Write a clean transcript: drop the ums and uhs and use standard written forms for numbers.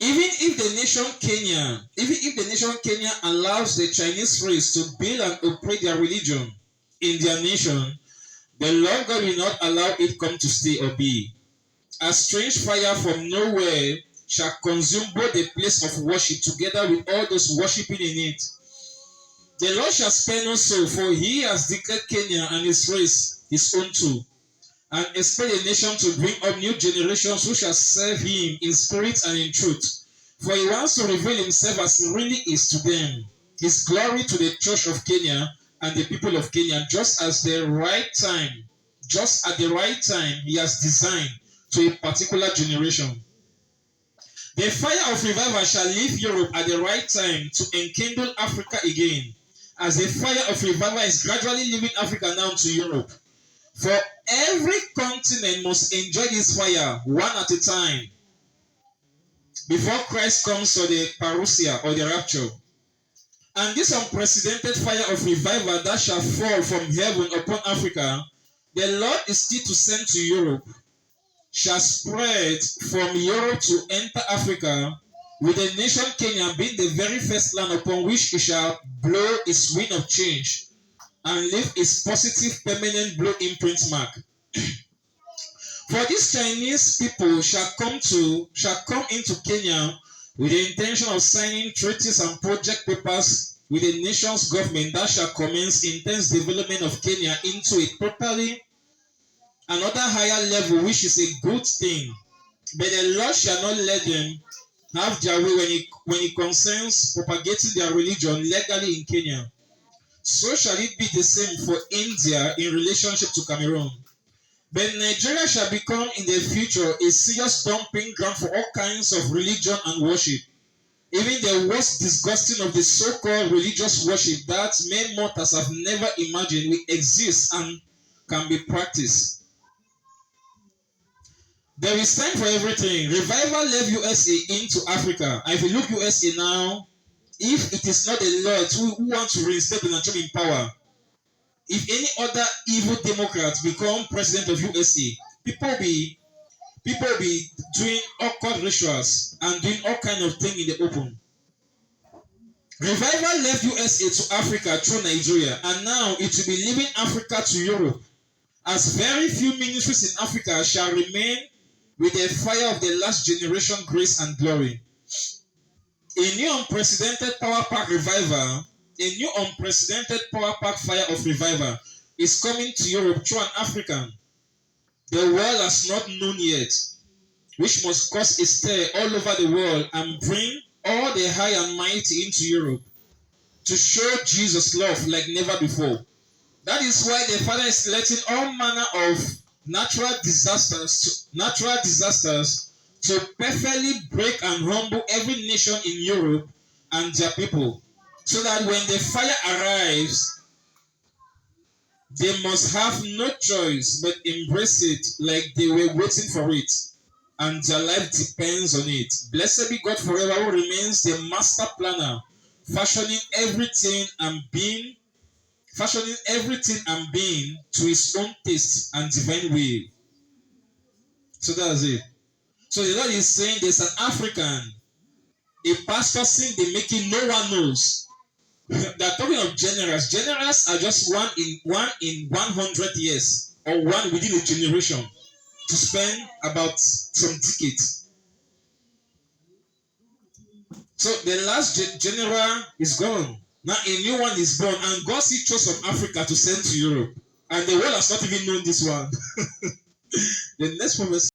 Even if the nation Kenya allows the Chinese race to build and operate their religion in their nation, the Lord God will not allow it come to stay or be. A strange fire from nowhere shall consume both the place of worship together with all those worshipping in it. The Lord shall spare no soul, for he has declared Kenya and his race his own too, and expect the nation to bring up new generations who shall serve him in spirit and in truth. For he wants to reveal himself as he really is to them, his glory to the church of Kenya and the people of Kenya, just at the right time he has designed to a particular generation. The fire of revival shall leave Europe at the right time to enkindle Africa again, as the fire of revival is gradually leaving Africa now to Europe. For every continent must enjoy this fire one at a time before Christ comes for the parousia or the rapture. And this unprecedented fire of revival that shall fall from heaven upon Africa, the Lord is still to send to Europe, shall spread from Europe to enter Africa, with the nation Kenya being the very first land upon which it shall blow its wind of change and leave its positive permanent blow imprint mark. For these Chinese people shall come into Kenya with the intention of signing treaties and project papers with the nation's government that shall commence intense development of Kenya into a properly another higher level, which is a good thing. But the Lord shall not let them have their way when it concerns propagating their religion legally in Kenya. So shall it be the same for India in relationship to Cameroon. But Nigeria shall become in the future a serious dumping ground for all kinds of religion and worship. Even the worst disgusting of the so-called religious worship that men mortals have never imagined will exist and can be practiced. There is time for everything. Revival left USA into Africa. And if you look USA now, if it is not the Lord who wants to reinstate Donald Trump in power, if any other evil Democrat become president of USA, people be doing occult rituals and doing all kind of things in the open. Revival left USA to Africa through Nigeria, and now it will be leaving Africa to Europe, as very few ministries in Africa shall remain with the fire of the last generation grace and glory. A new unprecedented power pack fire of revival is coming to Europe through an African the world has not known yet, which must cause a stir all over the world and bring all the high and mighty into Europe to show Jesus' love like never before. That is why the Father is letting all manner of natural disasters to perfectly break and rumble every nation in Europe and their people, so that when the fire arrives, they must have no choice but embrace it like they were waiting for it, and their life depends on it. Blessed be God forever, who remains the master planner, fashioning everything and being to his own taste and divine will. So that's it. So the Lord is saying there's an African, a pastor saying the making no one knows. They're talking of generals. Generals are just one in 100 years, or one within a generation, to spend about some decades. So the last general is gone. Now a new one is born, and God still chose from Africa to send to Europe. And the world has not even known this one. The next prophecy